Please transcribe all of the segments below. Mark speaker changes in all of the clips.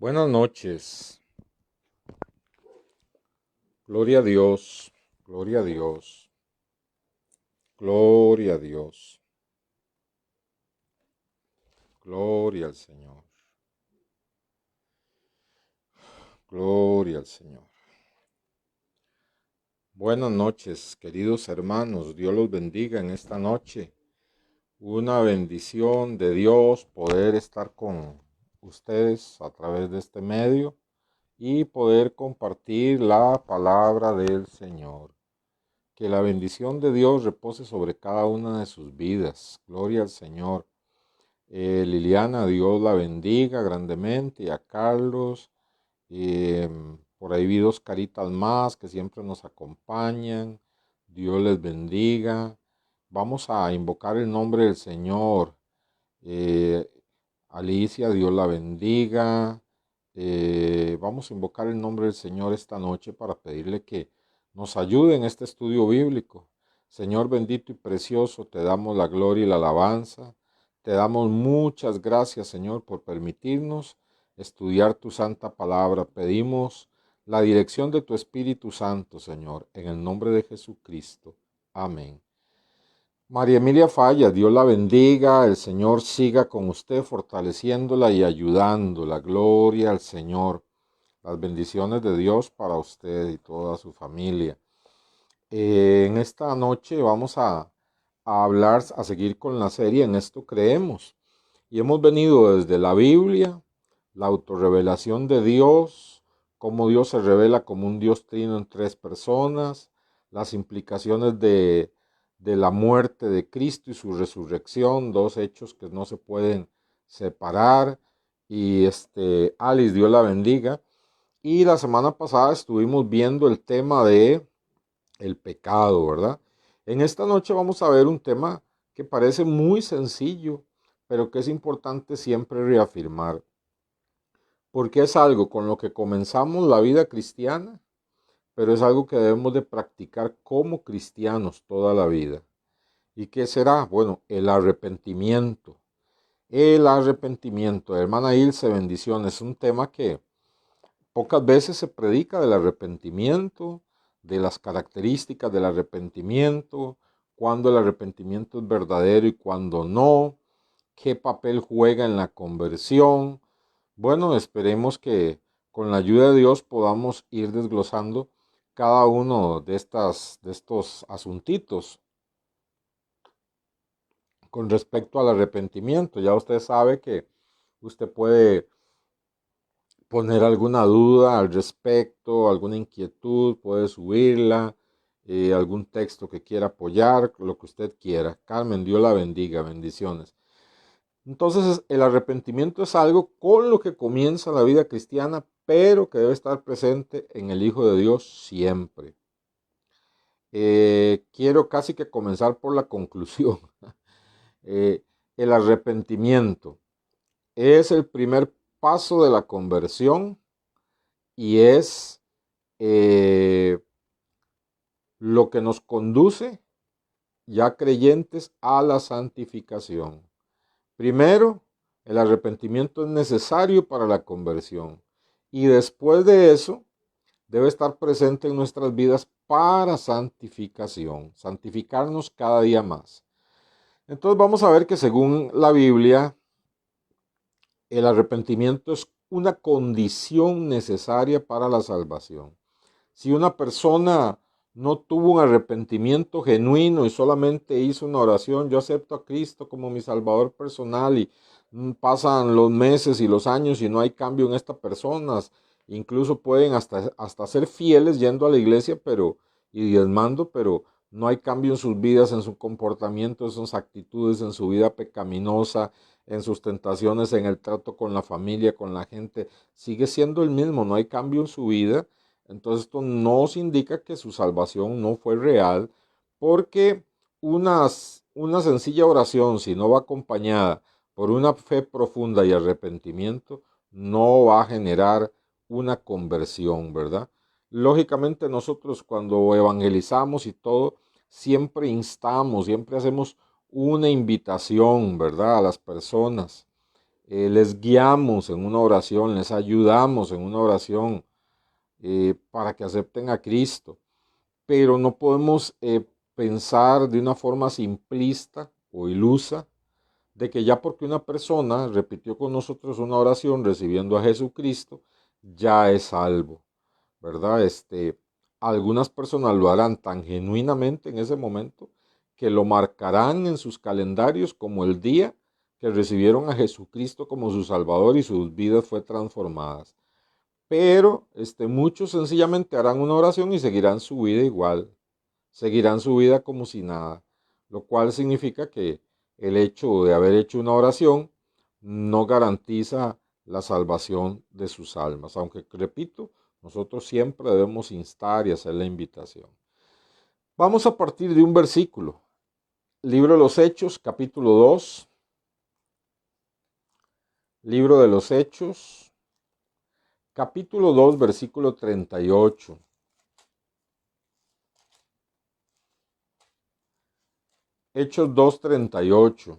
Speaker 1: Buenas noches. Gloria a Dios, gloria a Dios, gloria a Dios, gloria al Señor, gloria al Señor. Buenas noches, queridos hermanos. Dios los bendiga en esta noche. Una bendición de Dios poder estar con ustedes a través de este medio y poder compartir la palabra del Señor. Que la bendición de Dios repose sobre cada una de sus vidas. Gloria al Señor. Liliana, Dios la bendiga grandemente, y a Carlos. Por ahí vi dos caritas más que siempre nos acompañan. Dios les bendiga. Vamos a invocar el nombre del Señor. Eh, Alicia, Dios la bendiga. Vamos a invocar el nombre del Señor esta noche para pedirle que nos ayude en este estudio bíblico. Señor bendito y precioso, te damos la gloria y la alabanza. Te damos muchas gracias, Señor, por permitirnos estudiar tu santa palabra. Pedimos la dirección de tu Espíritu Santo, Señor, en el nombre de Jesucristo. Amén. María Emilia Falla, Dios la bendiga, el Señor siga con usted fortaleciéndola y ayudándola. Gloria al Señor. Las bendiciones de Dios para usted y toda su familia. En esta noche vamos a hablar, a seguir con la serie En esto creemos. Y hemos venido desde la Biblia, la autorrevelación de Dios, cómo Dios se revela como un Dios trino en tres personas, las implicaciones de la muerte de Cristo y su resurrección, dos hechos que no se pueden separar. Y Alice, Dios la bendiga. Y la semana pasada estuvimos viendo el tema de el pecado, ¿verdad? En esta noche vamos a ver un tema que parece muy sencillo, pero que es importante siempre reafirmar, porque es algo con lo que comenzamos la vida cristiana, pero es algo que debemos de practicar como cristianos toda la vida. ¿Y qué será? Bueno, el arrepentimiento. El arrepentimiento, hermana Ilse, bendiciones, es un tema que pocas veces se predica del arrepentimiento, de las características del arrepentimiento, cuándo el arrepentimiento es verdadero y cuándo no, qué papel juega en la conversión. Bueno, esperemos que con la ayuda de Dios podamos ir desglosando cada uno de estos asuntitos con respecto al arrepentimiento. Ya usted sabe que usted puede poner alguna duda al respecto, alguna inquietud, puede subirla, algún texto que quiera apoyar, lo que usted quiera. Carmen, Dios la bendiga, bendiciones. Entonces, el arrepentimiento es algo con lo que comienza la vida cristiana, pero que debe estar presente en el Hijo de Dios siempre. Quiero casi que comenzar por la conclusión. El arrepentimiento es el primer paso de la conversión y es lo que nos conduce ya creyentes a la santificación. Primero, el arrepentimiento es necesario para la conversión y después de eso debe estar presente en nuestras vidas para santificación, santificarnos cada día más. Entonces vamos a ver que según la Biblia, el arrepentimiento es una condición necesaria para la salvación. Si una persona no tuvo un arrepentimiento genuino y solamente hizo una oración, yo acepto a Cristo como mi Salvador personal y pasan los meses y los años y no hay cambio en estas personas, incluso pueden hasta ser fieles yendo a la iglesia y diezmando, pero no hay cambio en sus vidas, en su comportamiento, en sus actitudes, en su vida pecaminosa, en sus tentaciones, en el trato con la familia, con la gente, sigue siendo el mismo, no hay cambio en su vida. Entonces esto nos indica que su salvación no fue real porque una sencilla oración, si no va acompañada por una fe profunda y arrepentimiento, no va a generar una conversión, ¿verdad? Lógicamente nosotros cuando evangelizamos y todo, siempre instamos, siempre hacemos una invitación, ¿verdad? A las personas les guiamos en una oración, les ayudamos en una oración para que acepten a Cristo. Pero no podemos pensar de una forma simplista o ilusa de que ya porque una persona repitió con nosotros una oración recibiendo a Jesucristo, ya es salvo, ¿verdad? Algunas personas lo harán tan genuinamente en ese momento que lo marcarán en sus calendarios como el día que recibieron a Jesucristo como su Salvador y sus vidas fue transformadas. Pero muchos sencillamente harán una oración y seguirán su vida igual, seguirán su vida como si nada, lo cual significa que el hecho de haber hecho una oración no garantiza la salvación de sus almas, aunque repito, nosotros siempre debemos instar y hacer la invitación. Vamos a partir de un versículo, Libro de los Hechos, capítulo 2, Libro de los Hechos, capítulo 2, versículo 38. Hechos 2:38.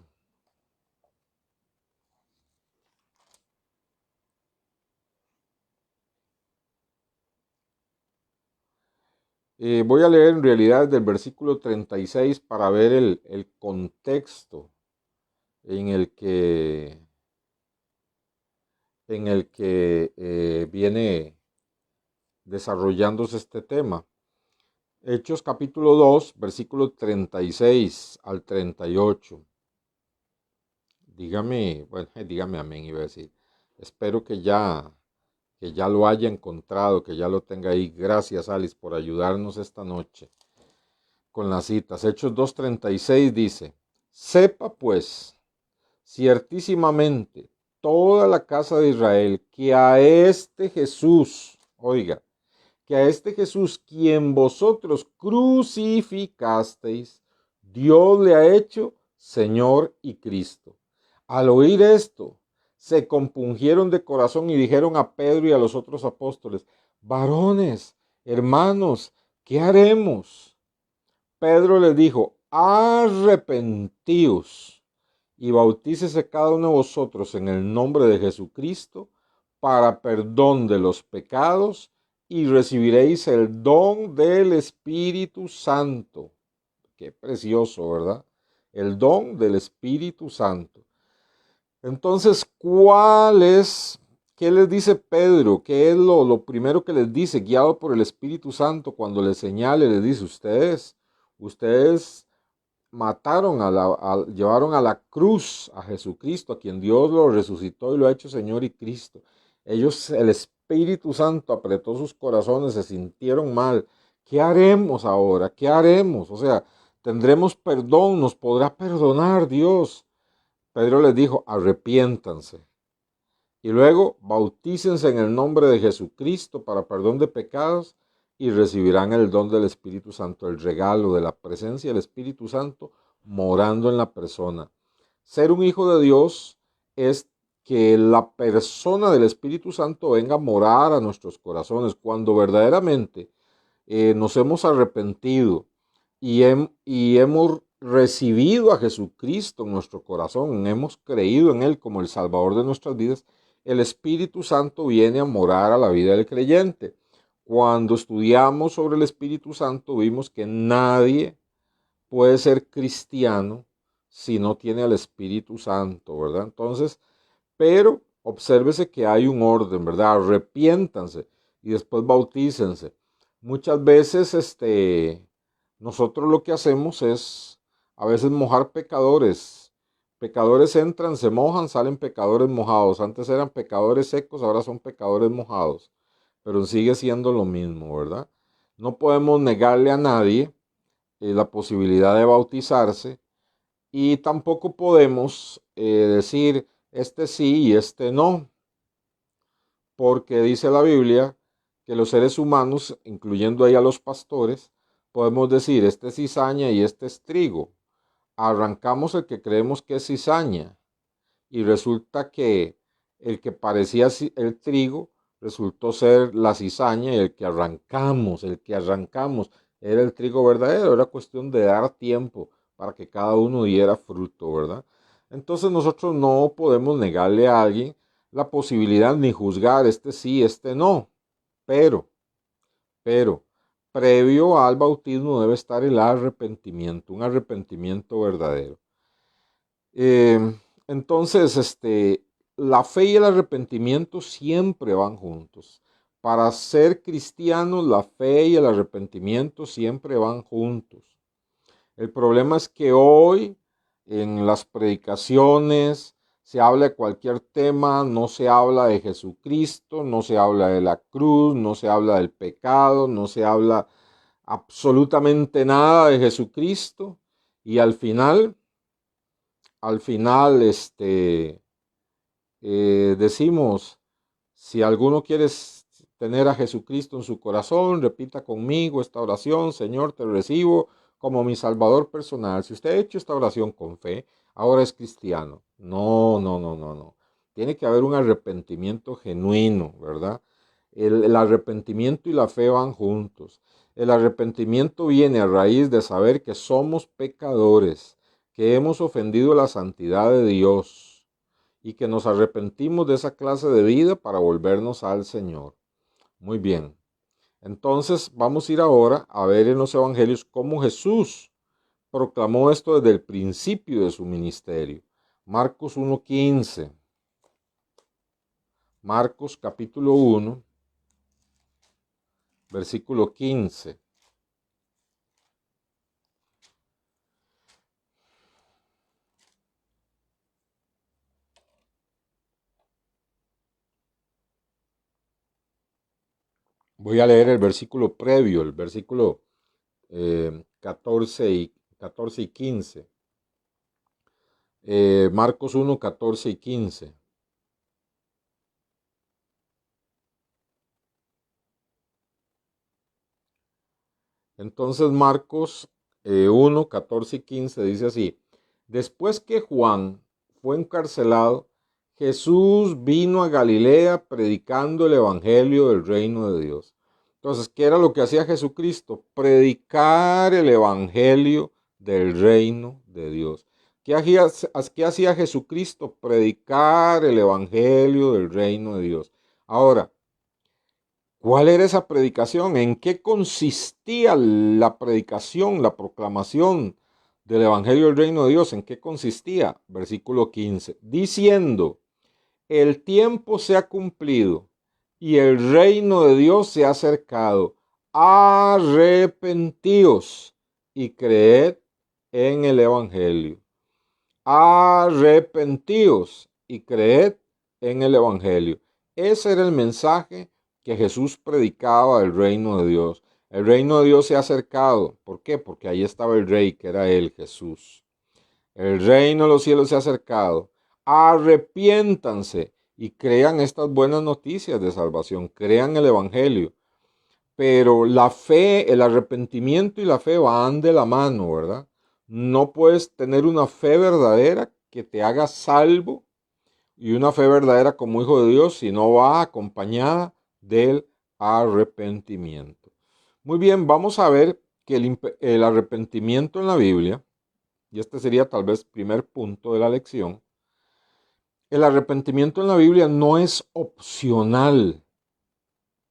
Speaker 1: Voy a leer en realidad del versículo 36 para ver el contexto en el que viene desarrollándose este tema. Hechos capítulo 2, versículo 36 al 38. Dígame, bueno, dígame amén, iba a decir. Espero que ya lo haya encontrado, que ya lo tenga ahí. Gracias, Alice, por ayudarnos esta noche con las citas. Hechos 2:36 dice, sepa pues ciertísimamente toda la casa de Israel que a este Jesús, oiga, que a este Jesús quien vosotros crucificasteis, Dios le ha hecho Señor y Cristo. Al oír esto, se compungieron de corazón y dijeron a Pedro y a los otros apóstoles, varones, hermanos, ¿qué haremos? Pedro les dijo, arrepentíos y bautícese cada uno de vosotros en el nombre de Jesucristo para perdón de los pecados y recibiréis el don del Espíritu Santo. Qué precioso, ¿verdad? El don del Espíritu Santo. Entonces, qué les dice Pedro? ¿Qué es lo primero que les dice, guiado por el Espíritu Santo, cuando les señale, les dice, ustedes mataron, llevaron a la cruz a Jesucristo, a quien Dios lo resucitó y lo ha hecho Señor y Cristo. Ellos, el Espíritu Santo apretó sus corazones, se sintieron mal. ¿Qué haremos ahora? ¿Qué haremos? O sea, tendremos perdón, nos podrá perdonar Dios. Pedro les dijo, arrepiéntanse. Y luego, bautícense en el nombre de Jesucristo para perdón de pecados y recibirán el don del Espíritu Santo, el regalo de la presencia del Espíritu Santo morando en la persona. Ser un hijo de Dios es que la persona del Espíritu Santo venga a morar a nuestros corazones cuando verdaderamente nos hemos arrepentido y hemos recibido a Jesucristo en nuestro corazón, hemos creído en Él como el Salvador de nuestras vidas. El Espíritu Santo viene a morar a la vida del creyente. Cuando estudiamos sobre el Espíritu Santo vimos que nadie puede ser cristiano si no tiene al Espíritu Santo, ¿verdad? Entonces, pero obsérvese que hay un orden, ¿verdad? Arrepiéntanse y después bautícense. Muchas veces, nosotros lo que hacemos es a veces mojar pecadores. Pecadores entran, se mojan, salen pecadores mojados. Antes eran pecadores secos, ahora son pecadores mojados. Pero sigue siendo lo mismo, ¿verdad? No podemos negarle a nadie la posibilidad de bautizarse y tampoco podemos decir este sí y este no, porque dice la Biblia que los seres humanos, incluyendo ahí a los pastores, podemos decir este es cizaña y este es trigo. Arrancamos el que creemos que es cizaña y resulta que el que parecía el trigo resultó ser la cizaña y el que arrancamos era el trigo verdadero. Era cuestión de dar tiempo para que cada uno diera fruto, ¿verdad? Entonces nosotros no podemos negarle a alguien la posibilidad ni juzgar este sí, este no. Pero, pero, previo al bautismo debe estar el arrepentimiento, un arrepentimiento verdadero. Entonces, la fe y el arrepentimiento siempre van juntos. Para ser cristianos, la fe y el arrepentimiento siempre van juntos. El problema es que hoy en las predicaciones se habla de cualquier tema, no se habla de Jesucristo, no se habla de la cruz, no se habla del pecado, no se habla absolutamente nada de Jesucristo y al final, decimos, si alguno quiere tener a Jesucristo en su corazón, repita conmigo esta oración: Señor, te recibo como mi Salvador personal. Si usted ha hecho esta oración con fe, ahora es cristiano. No, no, no, no, no. Tiene que haber un arrepentimiento genuino, ¿verdad? El arrepentimiento y la fe van juntos. El arrepentimiento viene a raíz de saber que somos pecadores, que hemos ofendido la santidad de Dios y que nos arrepentimos de esa clase de vida para volvernos al Señor. Muy bien. Entonces vamos a ir ahora a ver en los evangelios cómo Jesús proclamó esto desde el principio de su ministerio. Marcos 1:15. Marcos capítulo 1, versículo 15. Voy a leer el versículo previo, el versículo 14 y 15. Marcos 1, 14 y 15. Entonces Marcos 1, 14 y 15 dice así: después que Juan fue encarcelado, Jesús vino a Galilea predicando el evangelio del reino de Dios. Entonces, ¿qué era lo que hacía Jesucristo? Predicar el evangelio del reino de Dios. ¿Qué hacía Jesucristo? Predicar el evangelio del reino de Dios. Ahora, ¿cuál era esa predicación? ¿En qué consistía la predicación, la proclamación del Evangelio del Reino de Dios? ¿En qué consistía? Versículo 15. Diciendo: el tiempo se ha cumplido y el reino de Dios se ha acercado. Arrepentíos y creed en el Evangelio. Arrepentíos y creed en el Evangelio. Ese era el mensaje que Jesús predicaba del reino de Dios. El reino de Dios se ha acercado. ¿Por qué? Porque ahí estaba el rey, que era él, Jesús. El reino de los cielos se ha acercado. Arrepiéntanse y crean estas buenas noticias de salvación. Crean el Evangelio. Pero la fe, el arrepentimiento y la fe van de la mano, ¿verdad? No puedes tener una fe verdadera que te haga salvo y una fe verdadera como hijo de Dios si no va acompañada del arrepentimiento. Muy bien, vamos a ver que el arrepentimiento en la Biblia, y este sería tal vez el primer punto de la lección, el arrepentimiento en la Biblia no es opcional,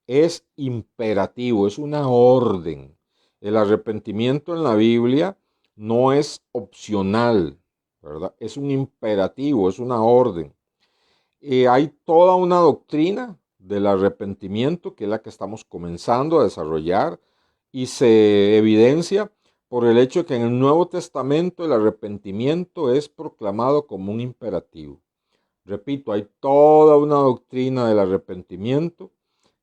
Speaker 1: es imperativo, es una orden. El arrepentimiento en la Biblia no es opcional, ¿verdad? Es un imperativo, es una orden. Hay toda una doctrina del arrepentimiento, que es la que estamos comenzando a desarrollar, y se evidencia por el hecho de que en el Nuevo Testamento el arrepentimiento es proclamado como un imperativo. Repito, hay toda una doctrina del arrepentimiento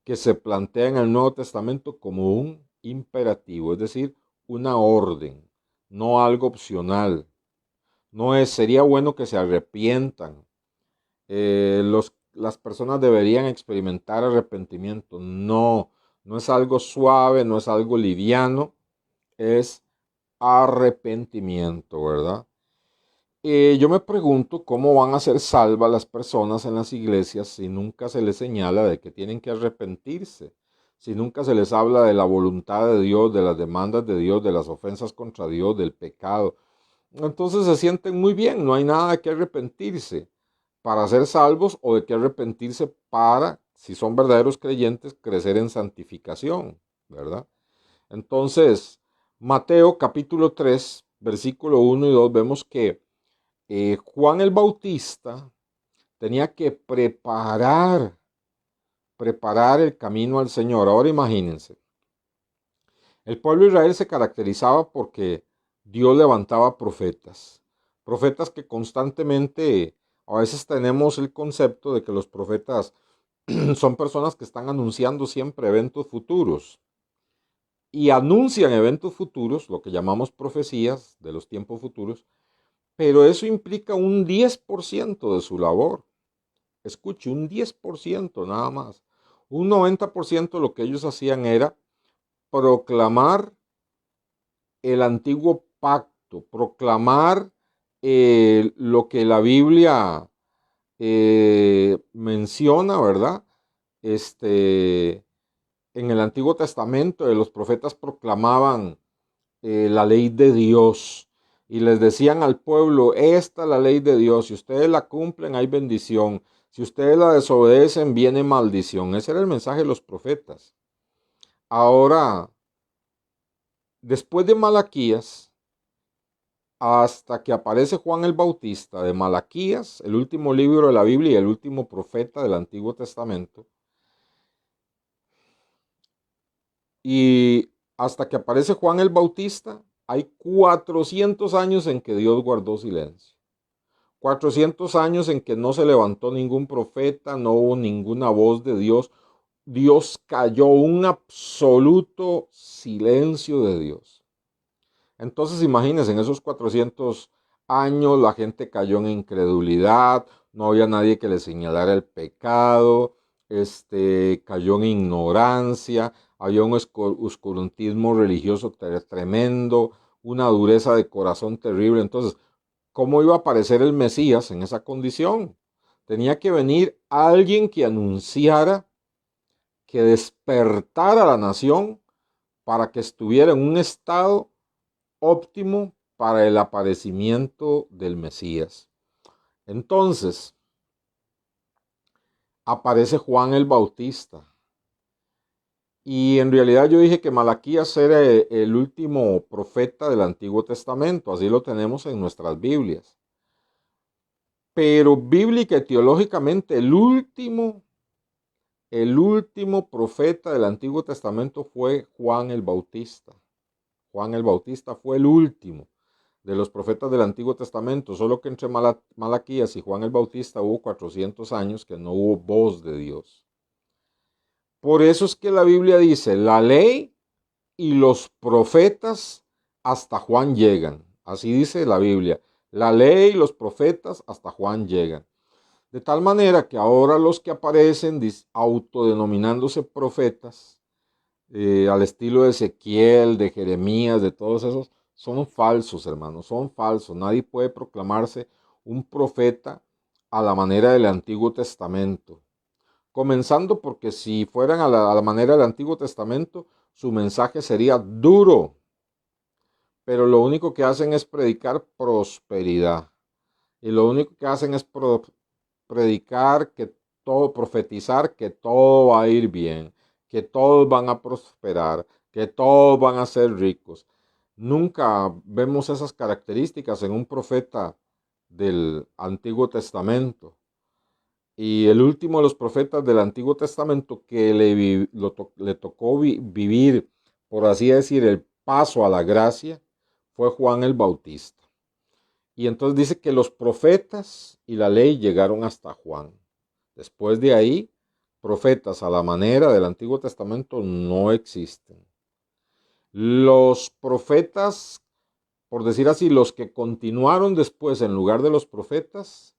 Speaker 1: que se plantea en el Nuevo Testamento como un imperativo, es decir, una orden, no algo opcional. No es, sería bueno que se arrepientan. Las personas deberían experimentar arrepentimiento. No, no es algo suave, no es algo liviano, es arrepentimiento, ¿verdad? Yo me pregunto cómo van a ser salvas las personas en las iglesias si nunca se les señala de que tienen que arrepentirse, si nunca se les habla de la voluntad de Dios, de las demandas de Dios, de las ofensas contra Dios, del pecado. entonces se sienten muy bien, no hay nada de qué arrepentirse para ser salvos o de qué arrepentirse para, si son verdaderos creyentes, crecer en santificación, ¿verdad? Entonces, Mateo capítulo 3, versículo 1 y 2, vemos que Juan el Bautista tenía que preparar el camino al Señor. Ahora imagínense, el pueblo de Israel se caracterizaba porque Dios levantaba profetas, profetas que constantemente, a veces tenemos el concepto de que los profetas son personas que están anunciando siempre eventos futuros y anuncian eventos futuros, lo que llamamos profecías de los tiempos futuros, pero eso implica un 10% de su labor. Escuche, un 10% nada más. Un 90% lo que ellos hacían era proclamar el antiguo pacto, proclamar lo que la Biblia menciona, ¿verdad? En el Antiguo Testamento los profetas proclamaban la ley de Dios y les decían al pueblo, esta es la ley de Dios, si ustedes la cumplen hay bendición, si ustedes la desobedecen viene maldición. Ese era el mensaje de los profetas. Ahora, después de Malaquías, hasta que aparece Juan el Bautista, de Malaquías, el último libro de la Biblia y el último profeta del Antiguo Testamento, y hasta que aparece Juan el Bautista, hay 400 años en que Dios guardó silencio. 400 años en que no se levantó ningún profeta, no hubo ninguna voz de Dios. Dios cayó, un absoluto silencio de Dios. Entonces imagínense, en esos 400 años la gente cayó en incredulidad, no había nadie que le señalara el pecado, cayó en ignorancia, había un oscurantismo religioso tremendo, una dureza de corazón terrible. Entonces, ¿cómo iba a aparecer el Mesías en esa condición? Tenía que venir alguien que anunciara, que despertara a la nación para que estuviera en un estado óptimo para el aparecimiento del Mesías. Entonces, aparece Juan el Bautista. Y en realidad yo dije que Malaquías era el último profeta del Antiguo Testamento, así lo tenemos en nuestras Biblias. Pero bíblica y teológicamente el último profeta del Antiguo Testamento fue Juan el Bautista. Juan el Bautista fue el último de los profetas del Antiguo Testamento, solo que entre Malaquías y Juan el Bautista hubo 400 años que no hubo voz de Dios. Por eso es que la Biblia dice, la ley y los profetas hasta Juan llegan. Así dice la Biblia, la ley y los profetas hasta Juan llegan. De tal manera que ahora los que aparecen autodenominándose profetas, al estilo de Ezequiel, de Jeremías, de todos esos, son falsos, hermanos, son falsos. Nadie puede proclamarse un profeta a la manera del Antiguo Testamento. Comenzando porque si fueran a la manera del Antiguo Testamento, su mensaje sería duro, pero lo único que hacen es predicar prosperidad. Y lo único que hacen es predicar que todo, profetizar que todo va a ir bien, que todos van a prosperar, que todos van a ser ricos. Nunca vemos esas características en un profeta del Antiguo Testamento. Y el último de los profetas del Antiguo Testamento que le tocó vivir, por así decir, el paso a la gracia, fue Juan el Bautista. Y entonces dice que los profetas y la ley llegaron hasta Juan. Después de ahí, profetas a la manera del Antiguo Testamento no existen. Los profetas, por decir así, los que continuaron después en lugar de los profetas,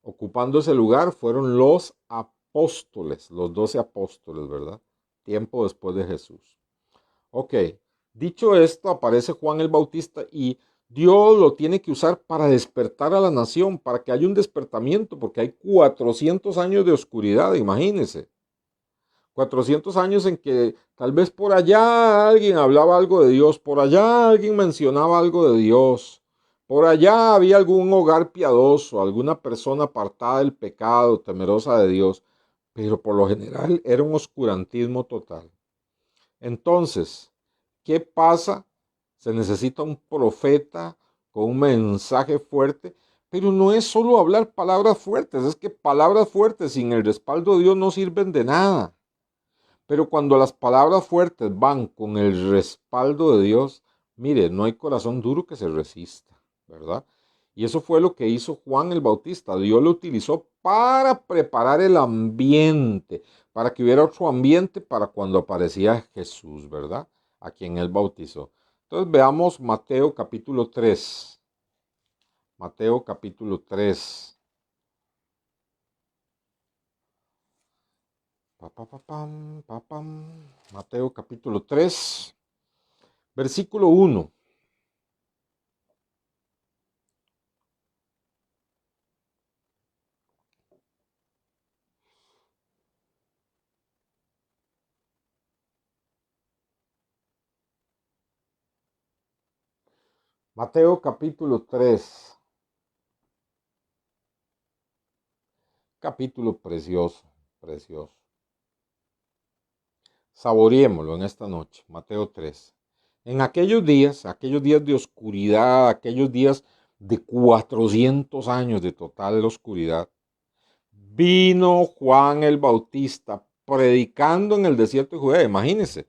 Speaker 1: ocupando ese lugar, fueron los apóstoles, los 12 apóstoles, ¿verdad? Tiempo después de Jesús. Ok, dicho esto, aparece Juan el Bautista y Dios lo tiene que usar para despertar a la nación, para que haya un despertamiento, porque hay 400 años de oscuridad, imagínense. 400 años en que tal vez por allá alguien hablaba algo de Dios, por allá alguien mencionaba algo de Dios, Por allá había algún hogar piadoso, alguna persona apartada del pecado, temerosa de Dios, pero por lo general era un oscurantismo total. Entonces, ¿qué pasa? Se necesita un profeta con un mensaje fuerte, pero no es solo hablar palabras fuertes, es que palabras fuertes sin el respaldo de Dios no sirven de nada. Pero cuando las palabras fuertes van con el respaldo de Dios, mire, no hay corazón duro que se resista, ¿verdad? Y eso fue lo que hizo Juan el Bautista. Dios lo utilizó para preparar el ambiente, para que hubiera otro ambiente para cuando aparecía Jesús, ¿verdad? A quien él bautizó. Entonces veamos Mateo capítulo 3. Mateo capítulo 3. Mateo capítulo 3, versículo 1. Mateo capítulo 3, capítulo precioso, precioso. Saboreémoslo en esta noche, Mateo 3. En aquellos días de oscuridad, aquellos días de 400 años de total oscuridad, vino Juan el Bautista predicando en el desierto de Judea. Imagínense,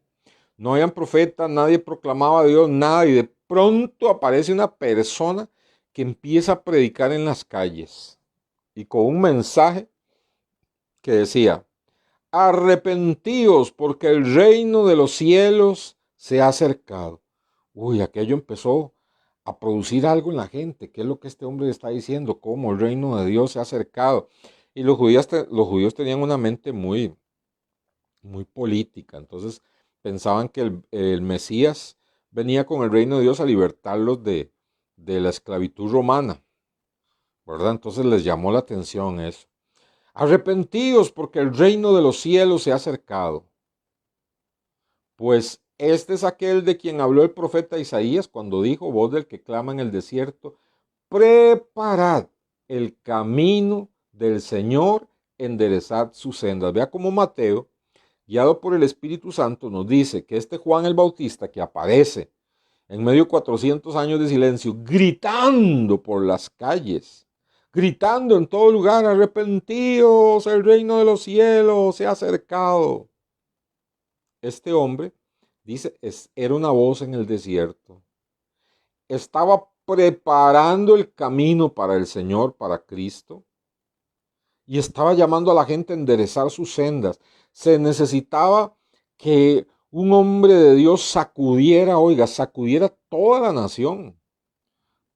Speaker 1: no habían profetas, nadie proclamaba a Dios, nada, y de pronto aparece una persona que empieza a predicar en las calles y con un mensaje que decía: arrepentíos porque el reino de los cielos se ha acercado. Uy, aquello empezó a producir algo en la gente. ¿Qué es lo que este hombre está diciendo? ¿Cómo el reino de Dios se ha acercado? Y los judíos tenían una mente muy, muy política. Entonces pensaban que el Mesías venía con el reino de Dios a libertarlos de la esclavitud romana, ¿verdad? Entonces les llamó la atención eso. Arrepentíos porque el reino de los cielos se ha acercado. Pues este es aquel de quien habló el profeta Isaías cuando dijo: voz del que clama en el desierto, preparad el camino del Señor, enderezad sus sendas. Vea cómo Mateo, guiado por el Espíritu Santo, nos dice que este Juan el Bautista que aparece en medio de 400 años de silencio, gritando por las calles, gritando en todo lugar: arrepentíos, el reino de los cielos se ha acercado. Este hombre, dice, era una voz en el desierto. Estaba preparando el camino para el Señor, para Cristo, y estaba llamando a la gente a enderezar sus sendas. Se necesitaba que un hombre de Dios sacudiera toda la nación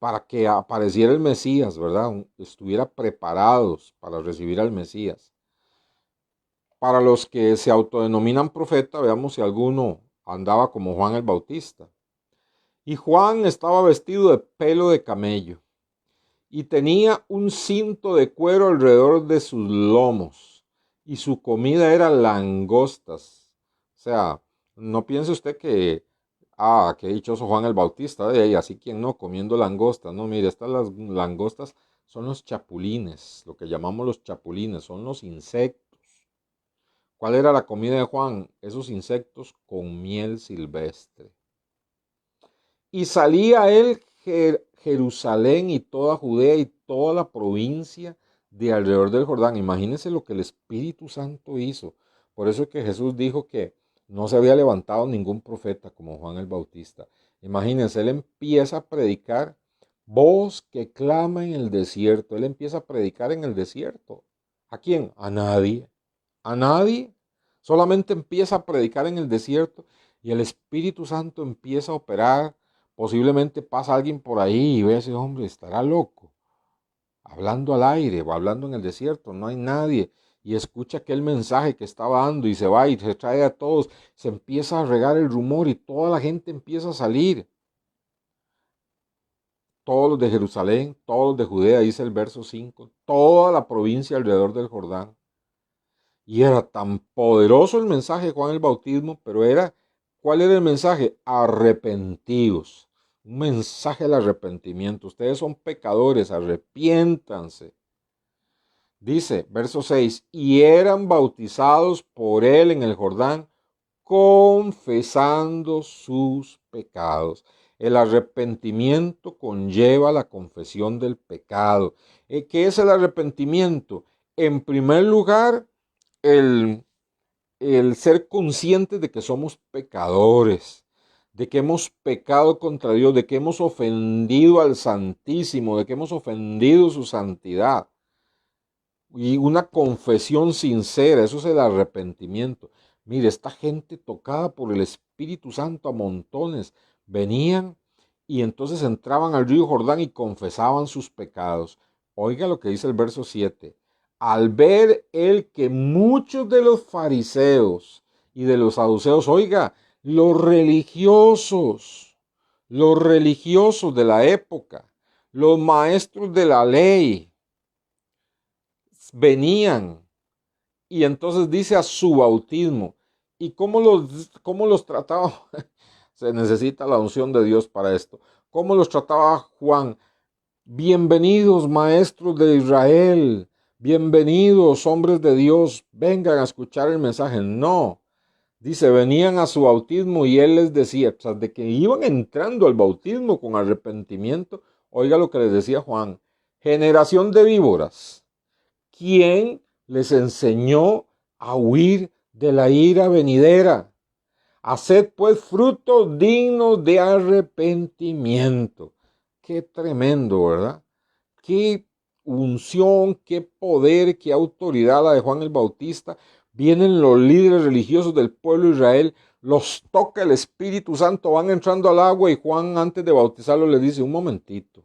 Speaker 1: para que apareciera el Mesías, ¿verdad? Estuviera preparados para recibir al Mesías. Para los que se autodenominan profeta, veamos si alguno andaba como Juan el Bautista. Y Juan estaba vestido de pelo de camello y tenía un cinto de cuero alrededor de sus lomos, y su comida era langostas. O sea, no piense usted que, qué dichoso Juan el Bautista, y así quien no, comiendo langostas. No, mire, estas las langostas son los chapulines, lo que llamamos los chapulines, son los insectos. ¿Cuál era la comida de Juan? Esos insectos con miel silvestre. Y salía él Jerusalén y toda Judea y toda la provincia de alrededor del Jordán. Imagínense lo que el Espíritu Santo hizo. Por eso es que Jesús dijo que no se había levantado ningún profeta como Juan el Bautista. Imagínense, él empieza a predicar, voz que clama en el desierto. Él empieza a predicar en el desierto. ¿A quién? A nadie. A nadie. Solamente empieza a predicar en el desierto y el Espíritu Santo empieza a operar. Posiblemente pasa alguien por ahí y ve a ese hombre, estará loco, hablando al aire o hablando en el desierto, no hay nadie, y escucha aquel mensaje que estaba dando y se va y se trae a todos, se empieza a regar el rumor y toda la gente empieza a salir. Todos los de Jerusalén, todos los de Judea, dice el verso 5, toda la provincia alrededor del Jordán. Y era tan poderoso el mensaje de Juan el Bautismo, pero ¿cuál era el mensaje? Arrepentidos. un mensaje del arrepentimiento. Ustedes son pecadores, arrepiéntanse. Dice, verso 6, y eran bautizados por él en el Jordán, confesando sus pecados. El arrepentimiento conlleva la confesión del pecado. ¿Qué es el arrepentimiento? En primer lugar, el ser conscientes de que somos pecadores, de que hemos pecado contra Dios, de que hemos ofendido al Santísimo, de que hemos ofendido su santidad. Y una confesión sincera, eso es el arrepentimiento. Mire, esta gente tocada por el Espíritu Santo a montones, venían y entonces entraban al río Jordán y confesaban sus pecados. Oiga lo que dice el verso 7. Al ver él que muchos de los fariseos y de los saduceos, oiga, los religiosos de la época, los maestros de la ley, venían y entonces dice a su bautismo. ¿Y cómo los trataba? Se necesita la unción de Dios para esto. ¿Cómo los trataba Juan? Bienvenidos maestros de Israel, bienvenidos hombres de Dios, vengan a escuchar el mensaje. No, dice, venían a su bautismo y él les decía, tras de que iban entrando al bautismo con arrepentimiento, oiga lo que les decía Juan, generación de víboras, ¿quién les enseñó a huir de la ira venidera? Haced pues frutos dignos de arrepentimiento. Qué tremendo, ¿verdad? Qué unción, qué poder, qué autoridad la de Juan el Bautista. Vienen los líderes religiosos del pueblo de Israel, los toca el Espíritu Santo, van entrando al agua y Juan antes de bautizarlos les dice, un momentito,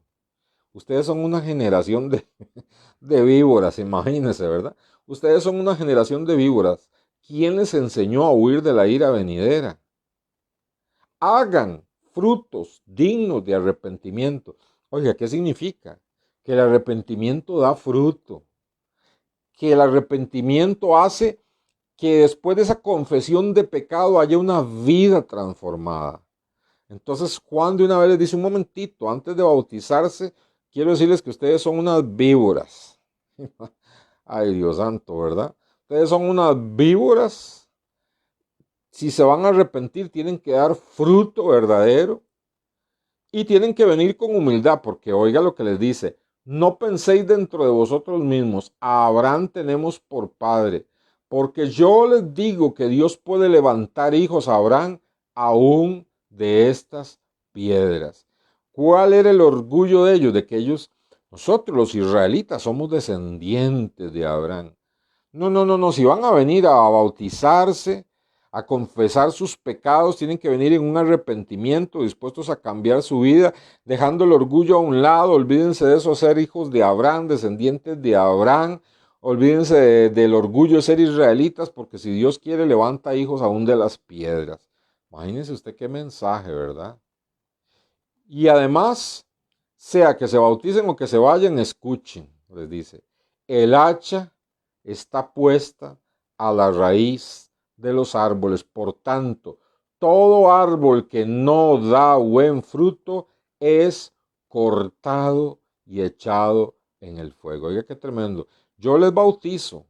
Speaker 1: ustedes son una generación de víboras, imagínense, ¿verdad? Ustedes son una generación de víboras. ¿Quién les enseñó a huir de la ira venidera? Hagan frutos dignos de arrepentimiento. Oiga, ¿qué significa? Que el arrepentimiento da fruto. Que el arrepentimiento hace que después de esa confesión de pecado haya una vida transformada. Entonces Juan de una vez les dice, un momentito, antes de bautizarse, quiero decirles que ustedes son unas víboras. Ay, Dios santo, ¿verdad? Ustedes son unas víboras. Si se van a arrepentir, tienen que dar fruto verdadero y tienen que venir con humildad, porque oiga lo que les dice, no penséis dentro de vosotros mismos, a Abraham tenemos por padre, porque yo les digo que Dios puede levantar hijos a Abraham aún de estas piedras. ¿Cuál era el orgullo de ellos? De que nosotros los israelitas somos descendientes de Abraham. No, si van a venir a bautizarse, a confesar sus pecados, tienen que venir en un arrepentimiento, dispuestos a cambiar su vida, dejando el orgullo a un lado, olvídense de eso, ser hijos de Abraham, descendientes de Abraham, olvídense del orgullo de ser israelitas, porque si Dios quiere levanta hijos aún de las piedras. Imagínense usted qué mensaje, ¿verdad? Y además, sea que se bauticen o que se vayan, escuchen, les dice, el hacha está puesta a la raíz de los árboles. Por tanto, todo árbol que no da buen fruto es cortado y echado en el fuego. Oiga, qué tremendo. Yo les bautizo.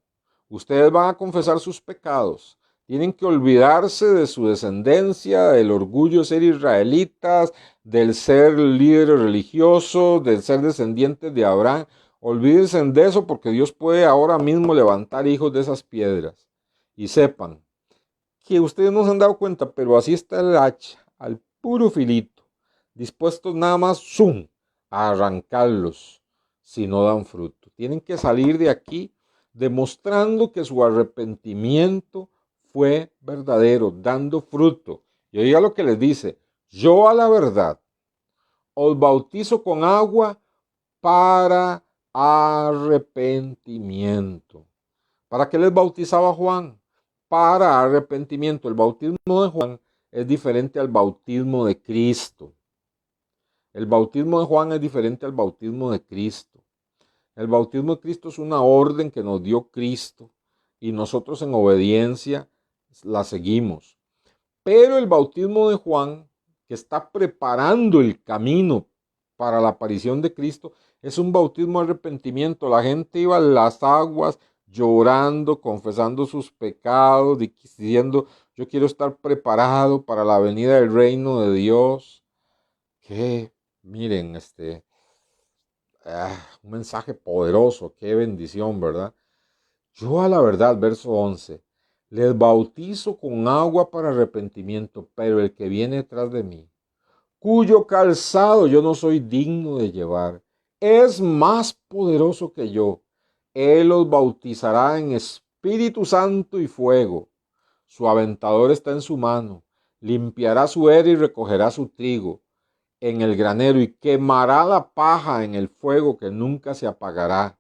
Speaker 1: Ustedes van a confesar sus pecados. Tienen que olvidarse de su descendencia, del orgullo de ser israelitas, del ser líderes religiosos, del ser descendientes de Abraham. Olvídense de eso porque Dios puede ahora mismo levantar hijos de esas piedras. Y sepan que ustedes no se han dado cuenta, pero así está el hacha, al puro filito, dispuestos nada más, ¡zum!, a arrancarlos si no dan fruto. Tienen que salir de aquí demostrando que su arrepentimiento fue verdadero, dando fruto. Y oiga lo que les dice, yo a la verdad os bautizo con agua para arrepentimiento. ¿Para qué les bautizaba Juan? Para arrepentimiento. El bautismo de Juan es diferente al bautismo de Cristo. El bautismo de Juan es diferente al bautismo de Cristo. El bautismo de Cristo es una orden que nos dio Cristo y nosotros en obediencia la seguimos. Pero el bautismo de Juan que está preparando el camino para la aparición de Cristo, es un bautismo de arrepentimiento. La gente iba a las aguas llorando, confesando sus pecados, diciendo, yo quiero estar preparado para la venida del reino de Dios. Que, miren, un mensaje poderoso, qué bendición, ¿verdad? Yo a la verdad, verso 11, les bautizo con agua para arrepentimiento, pero el que viene detrás de mí, cuyo calzado yo no soy digno de llevar, es más poderoso que yo. Él los bautizará en Espíritu Santo y fuego. Su aventador está en su mano, limpiará su era y recogerá su trigo en el granero y quemará la paja en el fuego que nunca se apagará.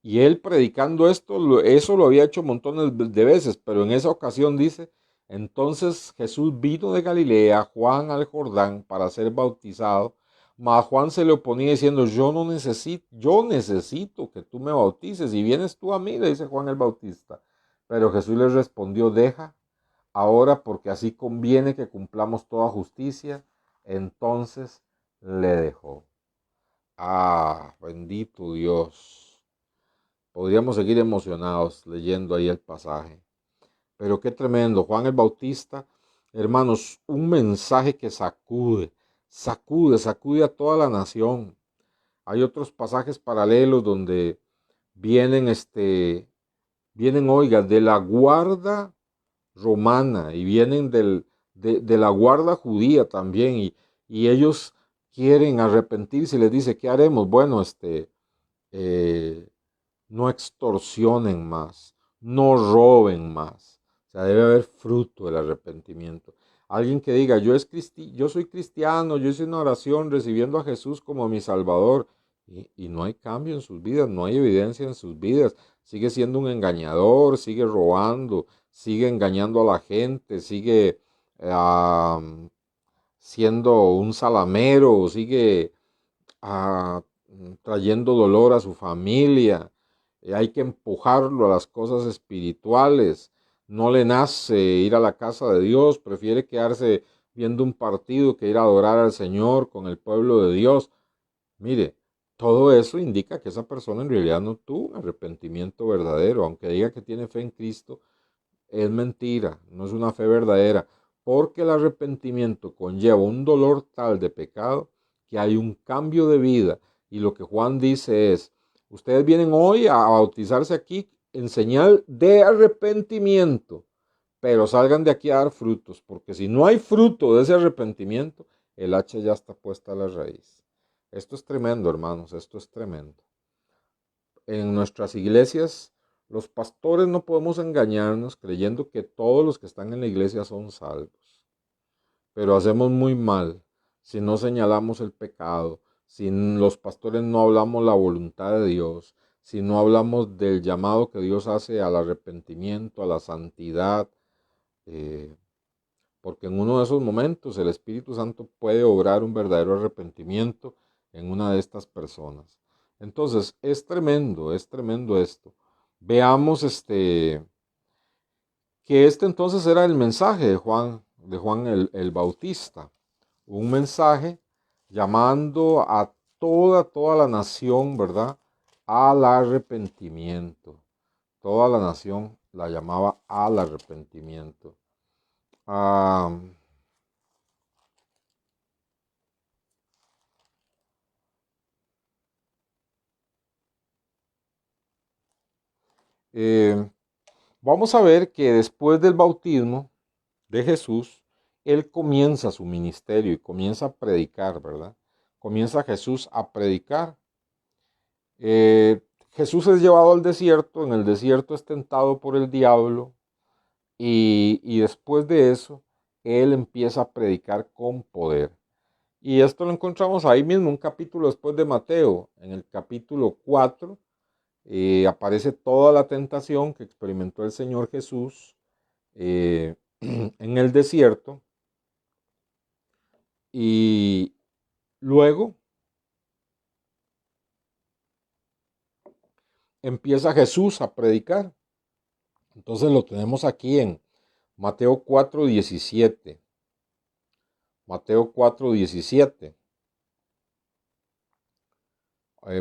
Speaker 1: Y él predicando esto, eso lo había hecho montones de veces, pero en esa ocasión dice, entonces Jesús vino de Galilea, Juan al Jordán para ser bautizado, mas Juan se le oponía diciendo, yo necesito que tú me bautices, y vienes tú a mí, le dice Juan el Bautista. Pero Jesús le respondió, deja ahora porque así conviene que cumplamos toda justicia. Entonces le dejó. Ah, bendito Dios. Podríamos seguir emocionados leyendo ahí el pasaje. Pero qué tremendo. Juan el Bautista, hermanos, un mensaje que sacude a toda la nación. Hay otros pasajes paralelos donde vienen, oiga, de la guarda romana y vienen de la guarda judía también y ellos quieren arrepentirse y les dice, ¿qué haremos? Bueno, eh, no extorsionen más, no roben más. O sea, debe haber fruto del arrepentimiento. Alguien que diga, yo soy cristiano, yo hice una oración recibiendo a Jesús como mi Salvador, y no hay cambio en sus vidas, no hay evidencia en sus vidas. Sigue siendo un engañador, sigue robando, sigue engañando a la gente, sigue siendo un salamero, sigue trayendo dolor a su familia. Hay que empujarlo a las cosas espirituales. No le nace ir a la casa de Dios, prefiere quedarse viendo un partido que ir a adorar al Señor con el pueblo de Dios. Mire, todo eso indica que esa persona en realidad no tuvo un arrepentimiento verdadero, aunque diga que tiene fe en Cristo, es mentira, no es una fe verdadera, porque el arrepentimiento conlleva un dolor tal de pecado que hay un cambio de vida. Y lo que Juan dice es, ustedes vienen hoy a bautizarse aquí en señal de arrepentimiento, pero salgan de aquí a dar frutos, porque si no hay fruto de ese arrepentimiento, el hacha ya está puesta a la raíz. Esto es tremendo, hermanos, esto es tremendo. En nuestras iglesias, los pastores no podemos engañarnos creyendo que todos los que están en la iglesia son salvos. Pero hacemos muy mal si no señalamos el pecado, si los pastores no hablamos la voluntad de Dios, si no hablamos del llamado que Dios hace al arrepentimiento, a la santidad, porque en uno de esos momentos el Espíritu Santo puede obrar un verdadero arrepentimiento en una de estas personas. Entonces, es tremendo esto. Veamos que entonces era el mensaje de Juan el Bautista. Un mensaje llamando a toda la nación, ¿verdad? Al arrepentimiento. Toda la nación la llamaba al arrepentimiento. Ah, eh, Vamos a ver que después del bautismo de Jesús, Él comienza su ministerio y comienza a predicar, ¿verdad? Comienza Jesús a predicar. Jesús es llevado al desierto, en el desierto es tentado por el diablo y después de eso, Él empieza a predicar con poder. Y esto lo encontramos ahí mismo, un capítulo después de Mateo, en el capítulo 4, aparece toda la tentación que experimentó el Señor Jesús en el desierto y luego empieza Jesús a predicar. Entonces lo tenemos aquí en Mateo 4:17. Mateo 4:17.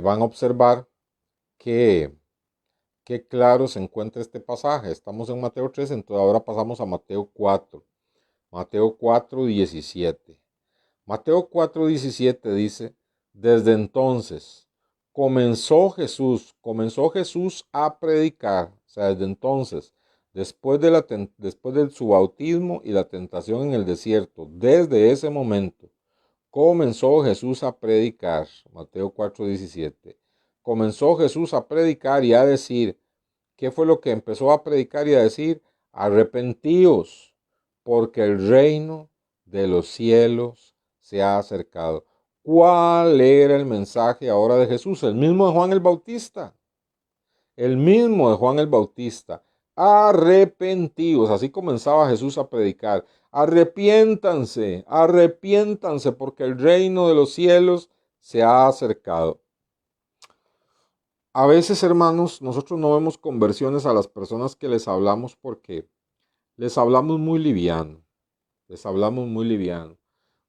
Speaker 1: Van a observar que qué claro se encuentra este pasaje. Estamos en Mateo 3, entonces ahora pasamos a Mateo 4. Mateo 4:17. Mateo 4:17 dice, desde entonces comenzó Jesús a predicar, o sea, desde entonces, después de su bautismo y la tentación en el desierto, desde ese momento, comenzó Jesús a predicar, Mateo 4:17. Comenzó Jesús a predicar y a decir, ¿qué fue lo que empezó a predicar y a decir? Arrepentíos, porque el reino de los cielos se ha acercado. ¿Cuál era el mensaje ahora de Jesús? El mismo de Juan el Bautista. El mismo de Juan el Bautista. Arrepentíos. Así comenzaba Jesús a predicar. Arrepiéntanse, arrepiéntanse, porque el reino de los cielos se ha acercado. A veces, hermanos, nosotros no vemos conversiones a las personas que les hablamos porque les hablamos muy liviano. Les hablamos muy liviano.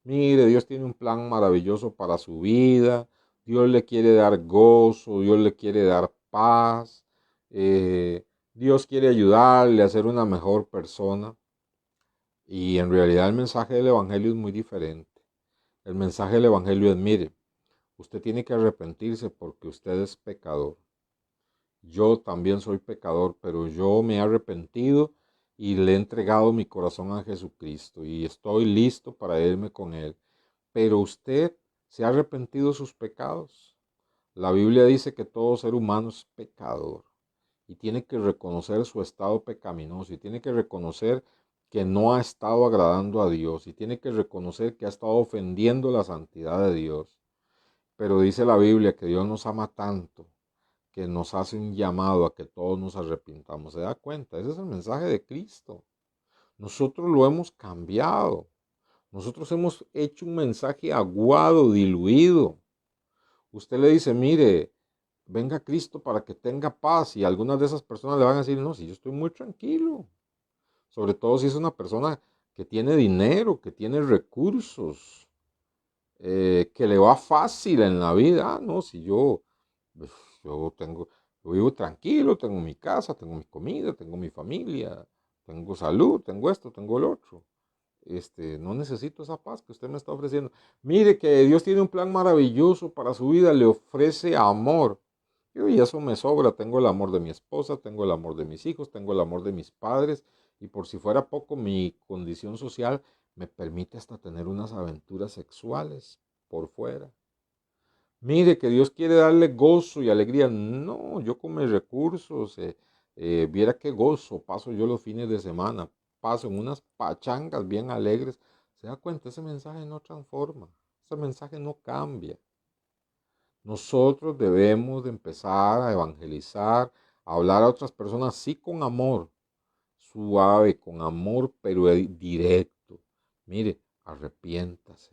Speaker 1: Mire, Dios tiene un plan maravilloso para su vida. Dios le quiere dar gozo, Dios le quiere dar paz. Dios quiere ayudarle a ser una mejor persona. Y en realidad el mensaje del Evangelio es muy diferente. El mensaje del Evangelio es, mire, usted tiene que arrepentirse porque usted es pecador. Yo también soy pecador, pero yo me he arrepentido y le he entregado mi corazón a Jesucristo y estoy listo para irme con Él. Pero usted se ha arrepentido de sus pecados. La Biblia dice que todo ser humano es pecador y tiene que reconocer su estado pecaminoso y tiene que reconocer que no ha estado agradando a Dios y tiene que reconocer que ha estado ofendiendo la santidad de Dios. Pero dice la Biblia que Dios nos ama tanto que nos hace un llamado a que todos nos arrepintamos. ¿Se da cuenta? Ese es el mensaje de Cristo. Nosotros lo hemos cambiado. Nosotros hemos hecho un mensaje aguado, diluido. Usted le dice, mire, venga Cristo para que tenga paz. Y algunas de esas personas le van a decir, no, si yo estoy muy tranquilo. Sobre todo si es una persona que tiene dinero, que tiene recursos, que le va fácil en la vida. Ah, no, si pues, yo tengo, yo vivo tranquilo, tengo mi casa, tengo mi comida, tengo mi familia, tengo salud, tengo esto, tengo el otro. No necesito esa paz que usted me está ofreciendo. Mire que Dios tiene un plan maravilloso para su vida, le ofrece amor. Y eso me sobra, tengo el amor de mi esposa, tengo el amor de mis hijos, tengo el amor de mis padres, y por si fuera poco, mi condición social me permite hasta tener unas aventuras sexuales por fuera. Mire que Dios quiere darle gozo y alegría. No, yo con mis recursos, viera qué gozo paso yo los fines de semana. Paso en unas pachangas bien alegres. ¿Se da cuenta? Ese mensaje no transforma. Ese mensaje no cambia. Nosotros debemos de empezar a evangelizar, a hablar a otras personas, sí con amor, suave, con amor, pero directo. Mire, arrepiéntase.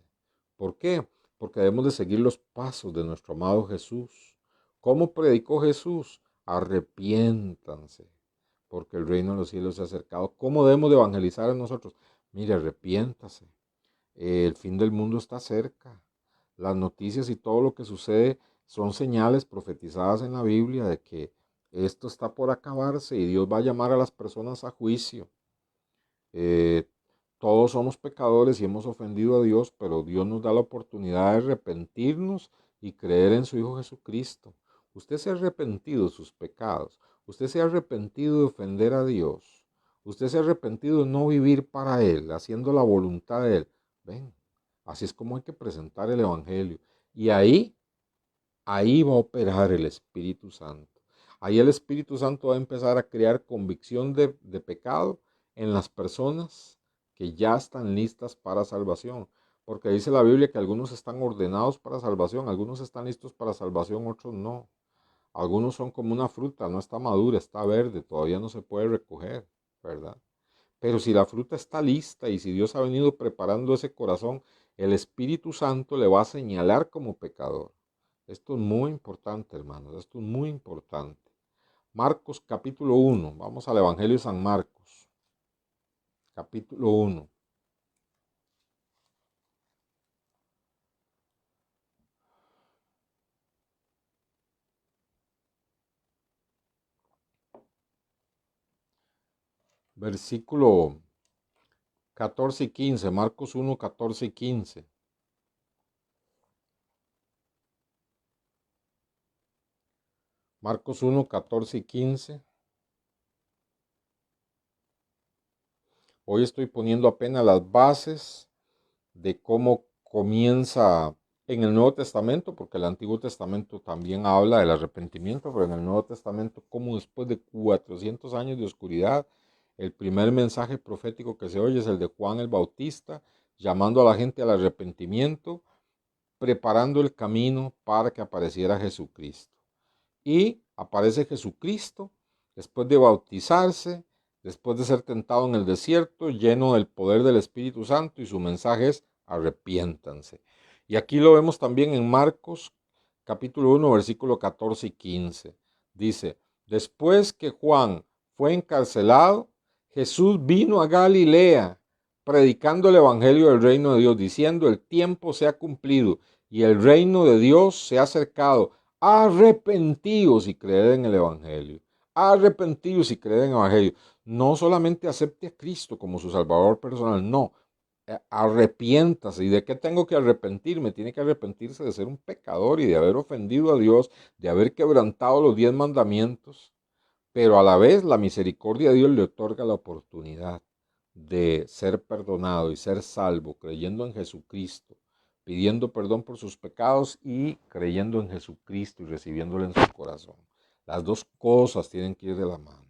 Speaker 1: ¿Por qué? Porque debemos de seguir los pasos de nuestro amado Jesús. ¿Cómo predicó Jesús? Arrepiéntanse, porque el reino de los cielos se ha acercado. ¿Cómo debemos de evangelizar a nosotros? Mire, arrepiéntase. El fin del mundo está cerca. Las noticias y todo lo que sucede son señales profetizadas en la Biblia de que esto está por acabarse y Dios va a llamar a las personas a juicio. Eh, todos somos pecadores y hemos ofendido a Dios, pero Dios nos da la oportunidad de arrepentirnos y creer en su Hijo Jesucristo. Usted se ha arrepentido de sus pecados. Usted se ha arrepentido de ofender a Dios. Usted se ha arrepentido de no vivir para Él, haciendo la voluntad de Él. Ven, así es como hay que presentar el Evangelio. Y ahí va a operar el Espíritu Santo. Ahí el Espíritu Santo va a empezar a crear convicción de pecado en las personas que ya están listas para salvación. Porque dice la Biblia que algunos están ordenados para salvación, algunos están listos para salvación, otros no. Algunos son como una fruta, no está madura, está verde, todavía no se puede recoger, ¿verdad? Pero si la fruta está lista y si Dios ha venido preparando ese corazón, el Espíritu Santo le va a señalar como pecador. Esto es muy importante, hermanos, esto es muy importante. Marcos capítulo 1, vamos al Evangelio de San Marcos, capítulo 1. versículo 14 y 15, Marcos 1, 14 y 15. Marcos 1, 14 y 15. Hoy estoy poniendo apenas las bases de cómo comienza en el Nuevo Testamento, porque el Antiguo Testamento también habla del arrepentimiento, pero en el Nuevo Testamento, como después de 400 años de oscuridad, el primer mensaje profético que se oye es el de Juan el Bautista, llamando a la gente al arrepentimiento, preparando el camino para que apareciera Jesucristo. Y aparece Jesucristo después de bautizarse, después de ser tentado en el desierto, lleno del poder del Espíritu Santo, y su mensaje es: arrepiéntanse. Y aquí lo vemos también en Marcos capítulo 1, versículo 14 y 15. Dice: después que Juan fue encarcelado, Jesús vino a Galilea, predicando el evangelio del reino de Dios, diciendo: el tiempo se ha cumplido y el reino de Dios se ha acercado. Arrepentíos y creed en el evangelio. Arrepentíos y creed en el evangelio. No solamente acepte a Cristo como su salvador personal, no. Arrepiéntase. ¿Y de qué tengo que arrepentirme? Tiene que arrepentirse de ser un pecador y de haber ofendido a Dios, de haber quebrantado los 10 mandamientos, pero a la vez la misericordia de Dios le otorga la oportunidad de ser perdonado y ser salvo creyendo en Jesucristo, pidiendo perdón por sus pecados y creyendo en Jesucristo y recibiéndole en su corazón. Las dos cosas tienen que ir de la mano.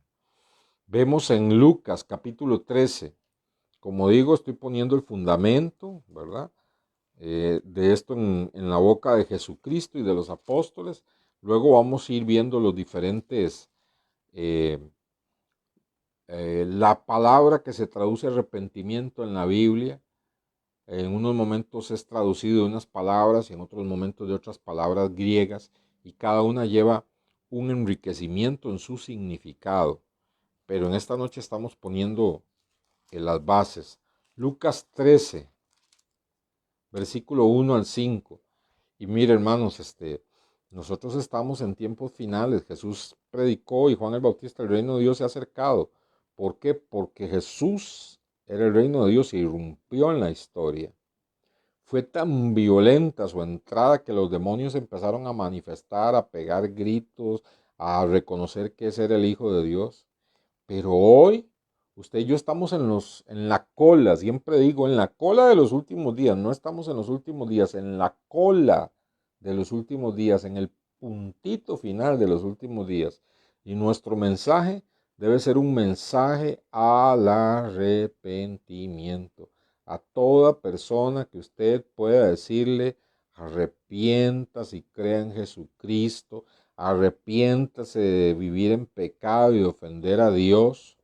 Speaker 1: Vemos en Lucas capítulo 13, como digo, estoy poniendo el fundamento, ¿verdad? De esto en la boca de Jesucristo y de los apóstoles. Luego vamos a ir viendo los diferentes, la palabra que se traduce arrepentimiento en la Biblia. En unos momentos es traducido de unas palabras y en otros momentos de otras palabras griegas, y cada una lleva un enriquecimiento en su significado. Pero en esta noche estamos poniendo las bases. Lucas 13, versículo 1 al 5. Y mire, hermanos, nosotros estamos en tiempos finales. Jesús predicó y Juan el Bautista: el reino de Dios se ha acercado. ¿Por qué? Porque Jesús era el reino de Dios y irrumpió en la historia. Fue tan violenta su entrada que los demonios empezaron a manifestar, a pegar gritos, a reconocer que ese era el Hijo de Dios. Pero hoy, usted y yo estamos en la cola, siempre digo, en la cola de los últimos días. No estamos en los últimos días, en la cola de los últimos días, en el puntito final de los últimos días. Y nuestro mensaje debe ser un mensaje al arrepentimiento. A toda persona que usted pueda decirle: arrepiéntase y crea en Jesucristo, arrepiéntase de vivir en pecado y de ofender a Dios.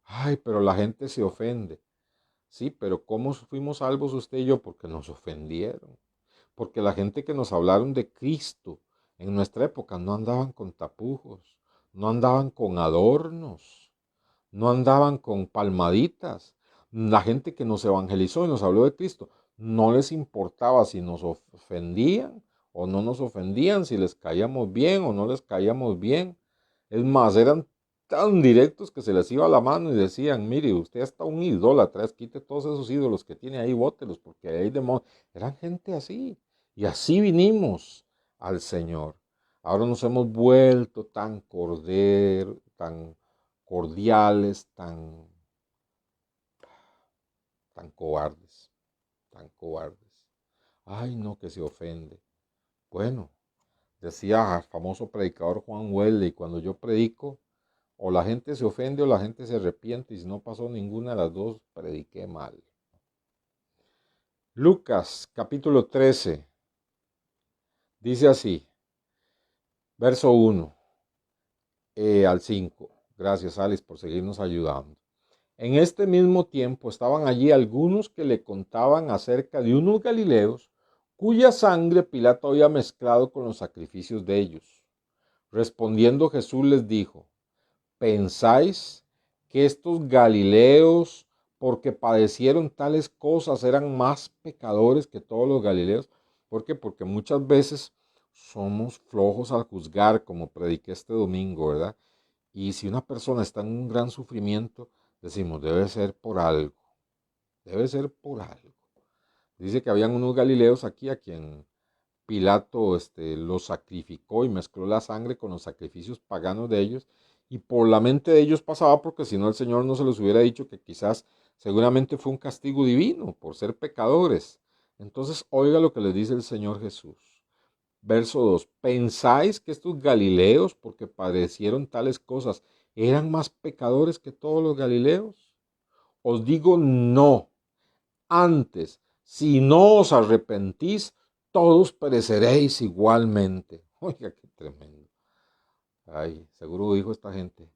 Speaker 1: Ay, pero la gente se ofende. Sí, pero ¿cómo fuimos salvos usted y yo? Porque nos ofendieron. Porque la gente que nos hablaron de Cristo en nuestra época no andaban con tapujos, no andaban con adornos, no andaban con palmaditas. La gente que nos evangelizó y nos habló de Cristo, no les importaba si nos ofendían o no nos ofendían, si les caíamos bien o no les caíamos bien. Es más, eran tan directos que se les iba la mano y decían: mire, usted está un idólatra, quite todos esos ídolos que tiene ahí, bótelos, porque hay demonios. Eran gente así. Y así vinimos al Señor. Ahora nos hemos vuelto tan tan cordiales, tan cobardes, tan cobardes. Ay, no, que se ofende. Bueno, decía el famoso predicador Juan Wesley: cuando yo predico, o la gente se ofende o la gente se arrepiente, y si no pasó ninguna de las dos, prediqué mal. Lucas capítulo 13 dice así, verso 1 al 5. Gracias, Alice, por seguirnos ayudando. En este mismo tiempo estaban allí algunos que le contaban acerca de unos galileos cuya sangre Pilato había mezclado con los sacrificios de ellos. Respondiendo Jesús les dijo: ¿pensáis que estos galileos, porque padecieron tales cosas, eran más pecadores que todos los galileos? ¿Por qué? Porque muchas veces somos flojos al juzgar, como prediqué este domingo, ¿verdad? Y si una persona está en un gran sufrimiento, decimos, debe ser por algo, debe ser por algo. Dice que habían unos galileos aquí a quien Pilato los sacrificó y mezcló la sangre con los sacrificios paganos de ellos, y por la mente de ellos pasaba, porque si no el Señor no se los hubiera dicho que quizás seguramente fue un castigo divino por ser pecadores. Entonces oiga lo que les dice el Señor Jesús. Verso 2. ¿Pensáis que estos galileos, porque padecieron tales cosas, eran más pecadores que todos los galileos? Os digo no. Antes, si no os arrepentís, todos pereceréis igualmente. Oiga, qué tremendo. Ay, seguro dijo esta gente.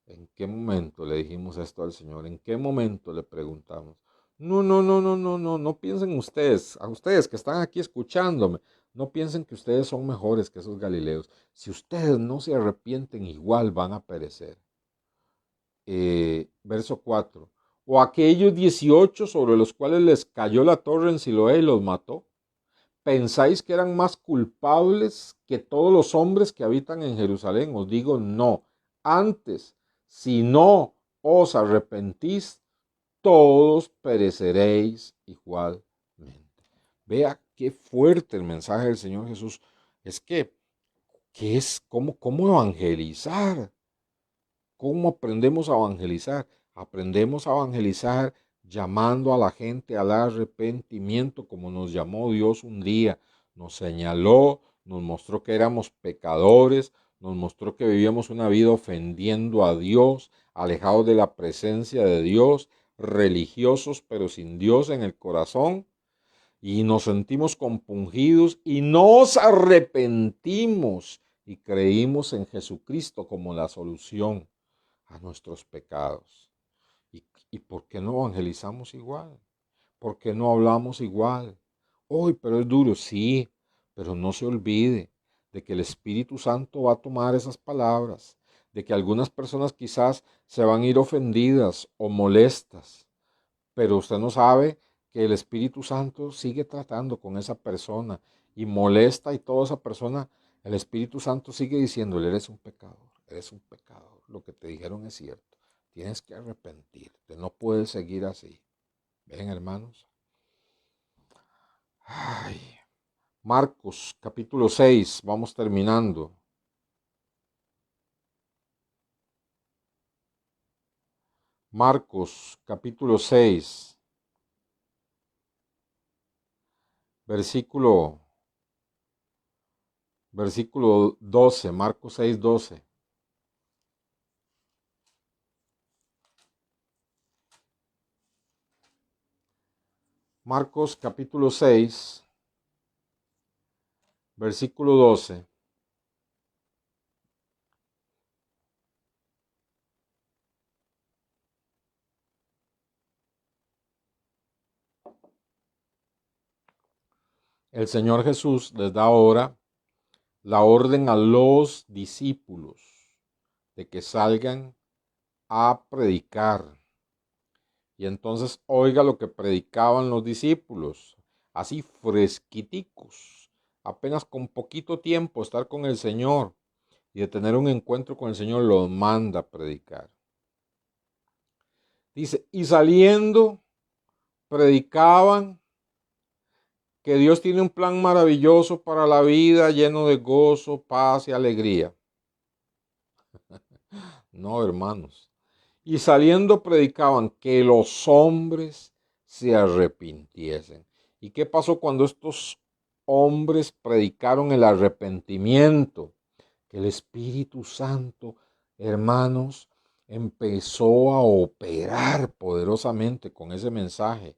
Speaker 1: ¿En qué momento le dijimos esto al Señor? ¿En qué momento le preguntamos? No, no, no, no, no, no, no piensen ustedes, a ustedes que están aquí escuchándome, no piensen que ustedes son mejores que esos galileos. Si ustedes no se arrepienten, igual van a perecer. Verso 4. O aquellos 18 sobre los cuales les cayó la torre en Siloé y los mató. ¿Pensáis que eran más culpables que todos los hombres que habitan en Jerusalén? Os digo no. Antes, si no os arrepentís, todos pereceréis igualmente. Vea qué fuerte el mensaje del Señor Jesús. Es que, ¿qué es? ¿Cómo evangelizar? ¿Cómo aprendemos a evangelizar? Aprendemos a evangelizar llamando a la gente al arrepentimiento, como nos llamó Dios un día. Nos señaló, nos mostró que éramos pecadores, nos mostró que vivíamos una vida ofendiendo a Dios, alejados de la presencia de Dios, religiosos pero sin Dios en el corazón, y nos sentimos compungidos y nos arrepentimos y creímos en Jesucristo como la solución a nuestros pecados. ¿Y por qué no evangelizamos igual? ¿Por qué no hablamos igual? Uy, pero es duro, sí, pero no se olvide de que el Espíritu Santo va a tomar esas palabras, de que algunas personas quizás se van a ir ofendidas o molestas, pero usted no sabe que el Espíritu Santo sigue tratando con esa persona y molesta, y toda esa persona, el Espíritu Santo sigue diciéndole, eres un pecador, eres un pecador, lo que te dijeron es cierto, tienes que arrepentirte, no puedes seguir así. ¿Ven, hermanos? Ay, Marcos capítulo 6, vamos terminando. Marcos capítulo 6, versículo, versículo 12, Marcos 6, 12. Marcos capítulo 6, versículo 12. El Señor Jesús les da ahora la orden a los discípulos de que salgan a predicar. Y entonces oiga lo que predicaban los discípulos, así fresquiticos, apenas con poquito tiempo estar con el Señor y de tener un encuentro con el Señor, los manda a predicar. Dice, y saliendo, predicaban que Dios tiene un plan maravilloso para la vida, lleno de gozo, paz y alegría. No, hermanos. Y saliendo predicaban que los hombres se arrepintiesen. ¿Y qué pasó cuando estos hombres predicaron el arrepentimiento? Que el Espíritu Santo, hermanos, empezó a operar poderosamente con ese mensaje.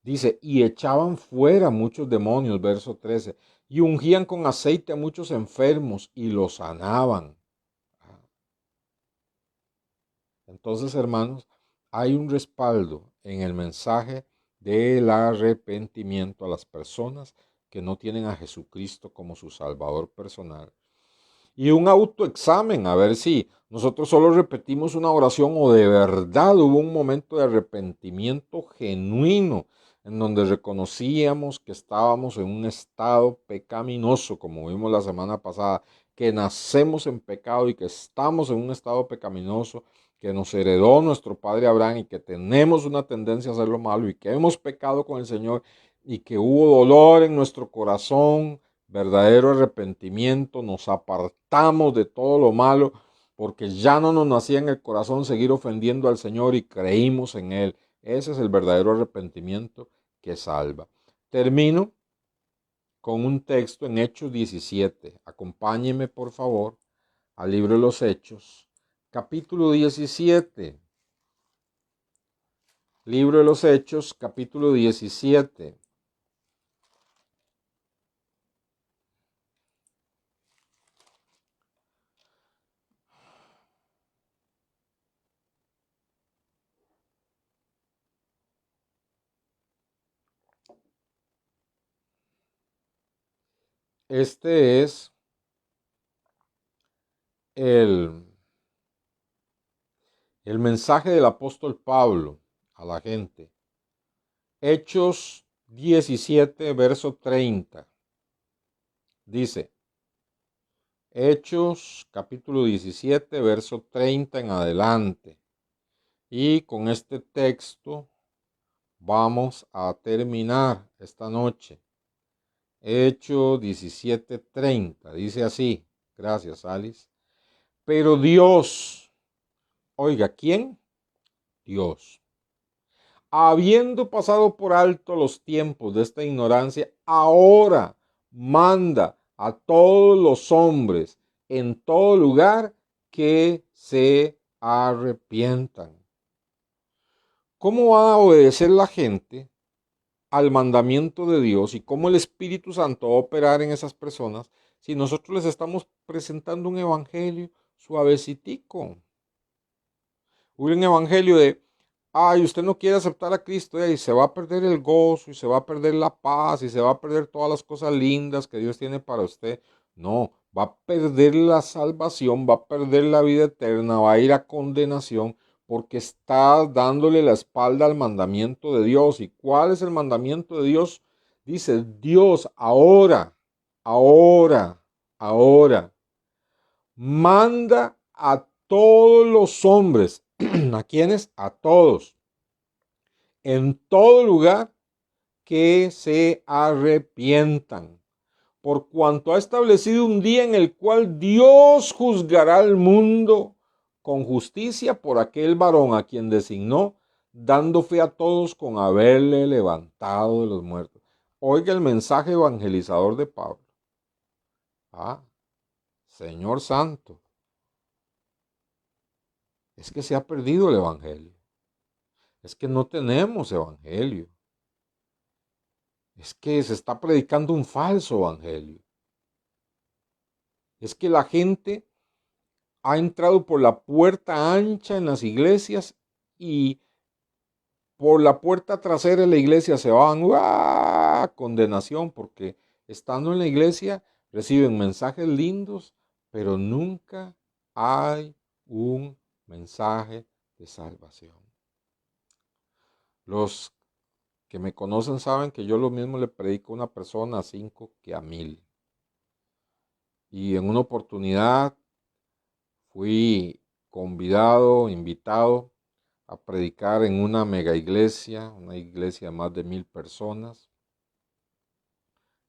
Speaker 1: Dice, y echaban fuera muchos demonios, verso 13, y ungían con aceite a muchos enfermos y los sanaban. Entonces, hermanos, hay un respaldo en el mensaje del arrepentimiento a las personas que no tienen a Jesucristo como su Salvador personal. Y un autoexamen, a ver si nosotros solo repetimos una oración o de verdad hubo un momento de arrepentimiento genuino en donde reconocíamos que estábamos en un estado pecaminoso, como vimos la semana pasada, que nacemos en pecado y que estamos en un estado pecaminoso, que nos heredó nuestro padre Abraham y que tenemos una tendencia a hacer lo malo y que hemos pecado con el Señor y que hubo dolor en nuestro corazón, verdadero arrepentimiento, nos apartamos de todo lo malo porque ya no nos nacía en el corazón seguir ofendiendo al Señor y creímos en Él. Ese es el verdadero arrepentimiento que salva. Termino con un texto en Hechos 17. Acompáñeme, por favor, al libro de los Hechos, capítulo 17. Libro de los Hechos, capítulo 17. Este es el, el mensaje del apóstol Pablo a la gente. Hechos 17, verso 30. Dice, Hechos capítulo 17, verso 30 en adelante. Y con este texto vamos a terminar esta noche. Hechos 17:30. Dice así. Gracias, Alice. Pero Dios, oiga, ¿quién? Dios. Habiendo pasado por alto los tiempos de esta ignorancia, ahora manda a todos los hombres en todo lugar que se arrepientan. ¿Cómo va a obedecer la gente al mandamiento de Dios y cómo el Espíritu Santo va a operar en esas personas si nosotros les estamos presentando un evangelio suavecitico? Un evangelio de, ay, usted no quiere aceptar a Cristo y se va a perder el gozo y se va a perder la paz y se va a perder todas las cosas lindas que Dios tiene para usted. No, va a perder la salvación, va a perder la vida eterna, va a ir a condenación porque está dándole la espalda al mandamiento de Dios. ¿Y cuál es el mandamiento de Dios? Dice Dios, ahora, manda a todos los hombres. ¿A quiénes? A todos. En todo lugar que se arrepientan, por cuanto ha establecido un día en el cual Dios juzgará al mundo con justicia por aquel varón a quien designó, dando fe a todos con haberle levantado de los muertos. Oiga el mensaje evangelizador de Pablo. Ah, Señor Santo, es que se ha perdido el evangelio. Es que no tenemos evangelio. Es que se está predicando un falso evangelio. Es que la gente ha entrado por la puerta ancha en las iglesias y por la puerta trasera de la iglesia se van ¡ah! Condenación, porque estando en la iglesia reciben mensajes lindos, pero nunca hay un mensaje de salvación. Los que me conocen saben que yo lo mismo le predico a una persona a 5 que a 1000. Y en una oportunidad fui convidado, invitado a predicar en una mega iglesia, una iglesia de más de 1000 personas.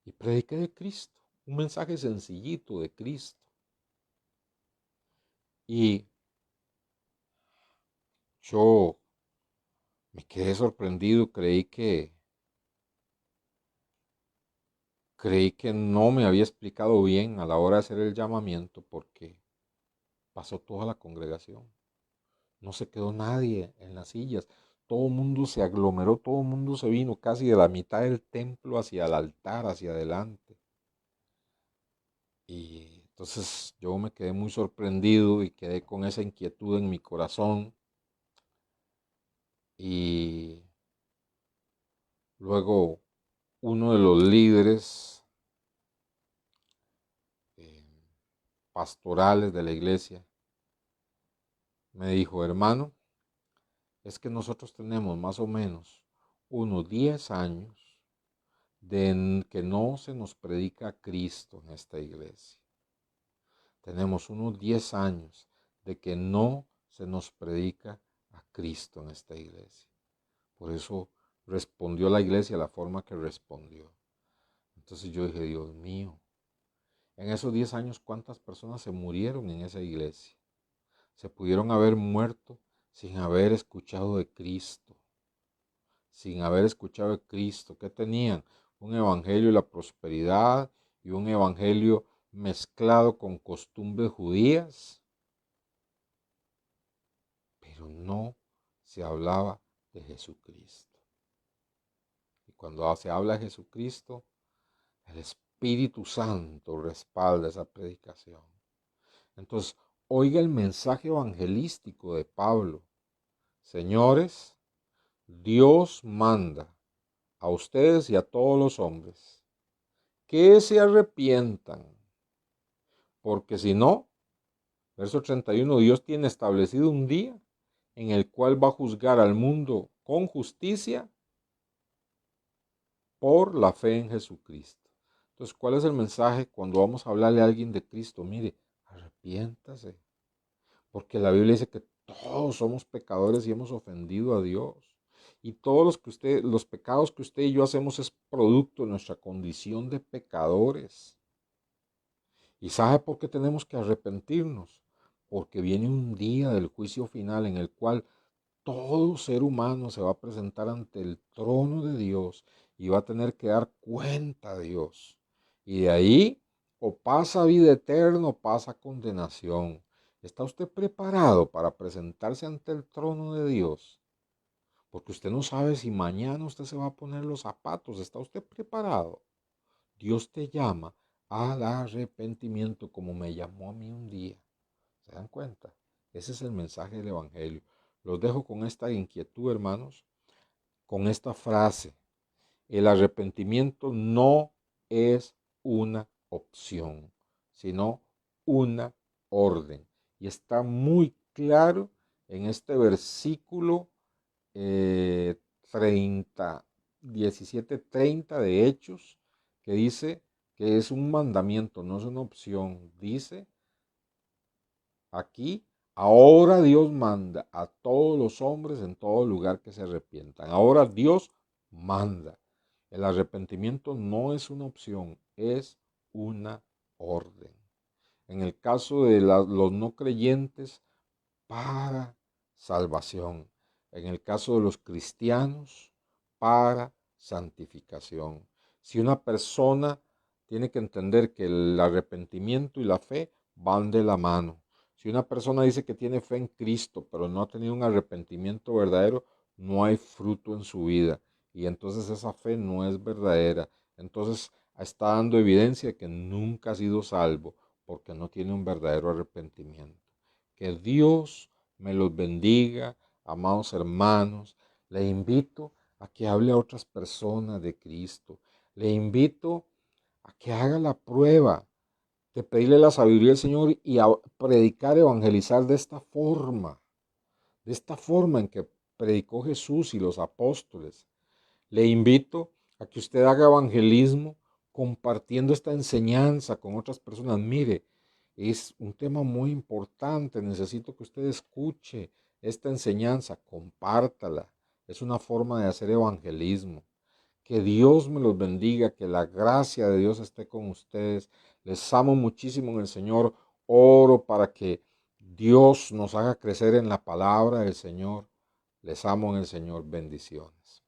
Speaker 1: Y prediqué de Cristo, un mensaje sencillito de Cristo. Y yo me quedé sorprendido, creí que no me había explicado bien a la hora de hacer el llamamiento porque pasó toda la congregación. No se quedó nadie en las sillas. Todo el mundo se aglomeró, todo el mundo se vino casi de la mitad del templo hacia el altar, hacia adelante. Y entonces yo me quedé muy sorprendido y quedé con esa inquietud en mi corazón. Y luego uno de los líderes eh, pastorales de la iglesia me dijo, hermano, es que nosotros tenemos más o menos unos 10 años de que no se nos predica Cristo en esta iglesia. Tenemos unos 10 años de que no se nos predica a Cristo en esta iglesia. Por eso respondió la iglesia de la forma que respondió. Entonces yo dije, Dios mío, en esos 10 años, ¿cuántas personas se murieron en esa iglesia? Se pudieron haber muerto sin haber escuchado de Cristo. Sin haber escuchado de Cristo. ¿Qué tenían? Un evangelio de la prosperidad y un evangelio mezclado con costumbres judías. Pero no se hablaba de Jesucristo. Y cuando se habla de Jesucristo, el Espíritu Santo respalda esa predicación. Entonces, oiga el mensaje evangelístico de Pablo. Señores, Dios manda a ustedes y a todos los hombres que se arrepientan, porque si no, verso 31, Dios tiene establecido un día en el cual va a juzgar al mundo con justicia por la fe en Jesucristo. Entonces, ¿cuál es el mensaje cuando vamos a hablarle a alguien de Cristo? Mire, arrepiéntase, porque la Biblia dice que todos somos pecadores y hemos ofendido a Dios. Y todos los pecados que usted y yo hacemos es producto de nuestra condición de pecadores. ¿Y sabe por qué tenemos que arrepentirnos? Porque viene un día del juicio final en el cual todo ser humano se va a presentar ante el trono de Dios y va a tener que dar cuenta a Dios. Y de ahí o pasa vida eterna o pasa condenación. ¿Está usted preparado para presentarse ante el trono de Dios? Porque usted no sabe si mañana usted se va a poner los zapatos. ¿Está usted preparado? Dios te llama al arrepentimiento como me llamó a mí un día. ¿Se dan cuenta? Ese es el mensaje del Evangelio. Los dejo con esta inquietud, hermanos, con esta frase. El arrepentimiento no es una opción, sino una orden. Y está muy claro en este versículo 17:30 de Hechos, que dice que es un mandamiento, no es una opción. Dice aquí, ahora Dios manda a todos los hombres en todo lugar que se arrepientan. Ahora Dios manda. El arrepentimiento no es una opción, es una orden. En el caso de los no creyentes, para salvación. En el caso de los cristianos, para santificación. Si una persona tiene que entender que el arrepentimiento y la fe van de la mano. Si una persona dice que tiene fe en Cristo, pero no ha tenido un arrepentimiento verdadero, no hay fruto en su vida. Y entonces esa fe no es verdadera. Entonces está dando evidencia de que nunca ha sido salvo porque no tiene un verdadero arrepentimiento. Que Dios me los bendiga, amados hermanos. Le invito a que hable a otras personas de Cristo. Le invito a que haga la prueba de pedirle la sabiduría al Señor y a predicar, evangelizar de esta forma en que predicó Jesús y los apóstoles. Le invito a que usted haga evangelismo compartiendo esta enseñanza con otras personas. Mire, es un tema muy importante. Necesito que usted escuche esta enseñanza, compártala. Es una forma de hacer evangelismo. Que Dios me los bendiga, que la gracia de Dios esté con ustedes. Les amo muchísimo en el Señor. Oro para que Dios nos haga crecer en la palabra del Señor. Les amo en el Señor. Bendiciones.